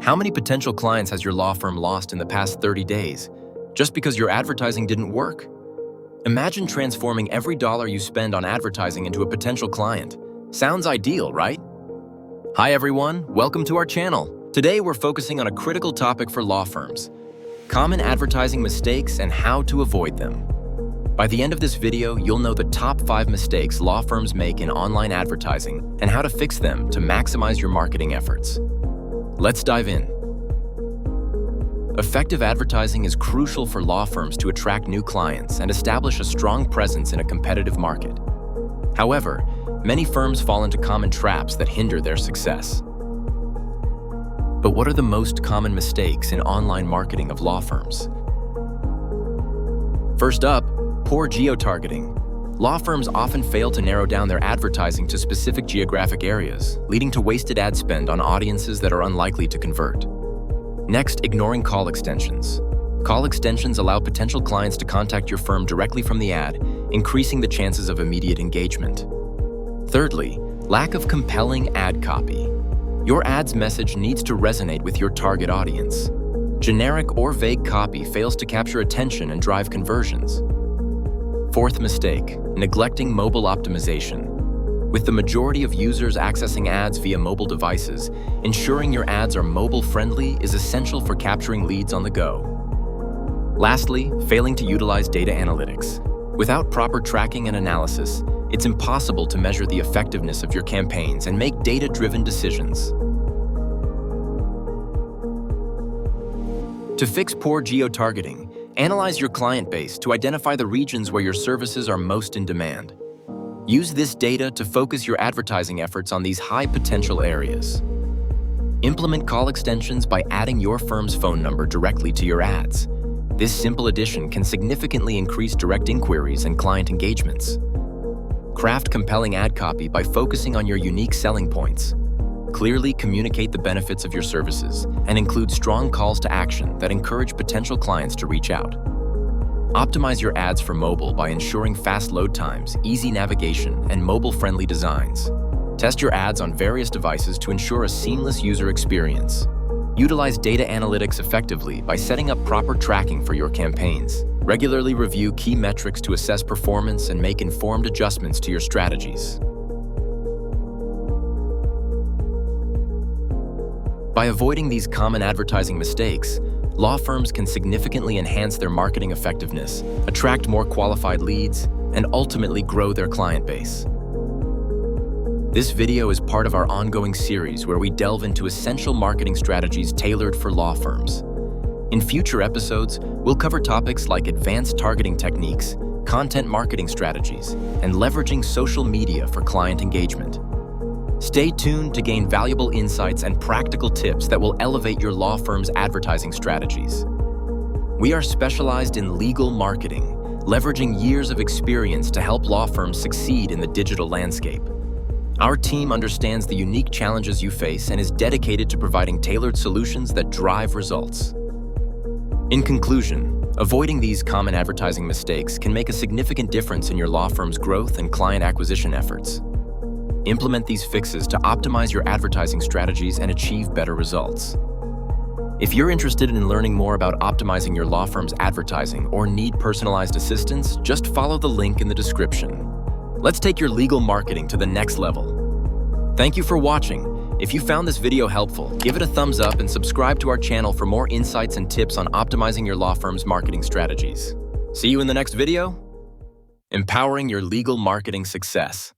How many potential clients has your law firm lost in the past 30 days just because your advertising didn't work? Imagine transforming every dollar you spend on advertising into a potential client. Sounds ideal, right? Hi everyone, welcome to our channel. Today we're focusing on a critical topic for law firms: common advertising mistakes and how to avoid them. By the end of this video, you'll know the top 5 mistakes law firms make in online advertising and how to fix them to maximize your marketing efforts. Let's dive in. Effective advertising is crucial for law firms to attract new clients and establish a strong presence in a competitive market. However, many firms fall into common traps that hinder their success. But what are the most common mistakes in online marketing of law firms? First up, poor geotargeting. Law firms often fail to narrow down their advertising to specific geographic areas, leading to wasted ad spend on audiences that are unlikely to convert. Next, ignoring call extensions. Call extensions allow potential clients to contact your firm directly from the ad, increasing the chances of immediate engagement. Thirdly, lack of compelling ad copy. Your ad's message needs to resonate with your target audience. Generic or vague copy fails to capture attention and drive conversions. Fourth mistake, neglecting mobile optimization. With the majority of users accessing ads via mobile devices, ensuring your ads are mobile-friendly is essential for capturing leads on the go. Lastly, failing to utilize data analytics. Without proper tracking and analysis, it's impossible to measure the effectiveness of your campaigns and make data-driven decisions. To fix poor geotargeting, analyze your client base to identify the regions where your services are most in demand. Use this data to focus your advertising efforts on these high-potential areas. Implement call extensions by adding your firm's phone number directly to your ads. This simple addition can significantly increase direct inquiries and client engagements. Craft compelling ad copy by focusing on your unique selling points. Clearly communicate the benefits of your services and include strong calls to action that encourage potential clients to reach out. Optimize your ads for mobile by ensuring fast load times, easy navigation, and mobile-friendly designs. Test your ads on various devices to ensure a seamless user experience. Utilize data analytics effectively by setting up proper tracking for your campaigns. Regularly review key metrics to assess performance and make informed adjustments to your strategies. By avoiding these common advertising mistakes, law firms can significantly enhance their marketing effectiveness, attract more qualified leads, and ultimately grow their client base. This video is part of our ongoing series where we delve into essential marketing strategies tailored for law firms. In future episodes, we'll cover topics like advanced targeting techniques, content marketing strategies, and leveraging social media for client engagement. Stay tuned to gain valuable insights and practical tips that will elevate your law firm's advertising strategies. We are specialized in legal marketing, leveraging years of experience to help law firms succeed in the digital landscape. Our team understands the unique challenges you face and is dedicated to providing tailored solutions that drive results. In conclusion, avoiding these common advertising mistakes can make a significant difference in your law firm's growth and client acquisition efforts. Implement these fixes to optimize your advertising strategies and achieve better results. If you're interested in learning more about optimizing your law firm's advertising or need personalized assistance, just follow the link in the description. Let's take your legal marketing to the next level. Thank you for watching. If you found this video helpful, give it a thumbs up and subscribe to our channel for more insights and tips on optimizing your law firm's marketing strategies. See you in the next video, empowering your legal marketing success.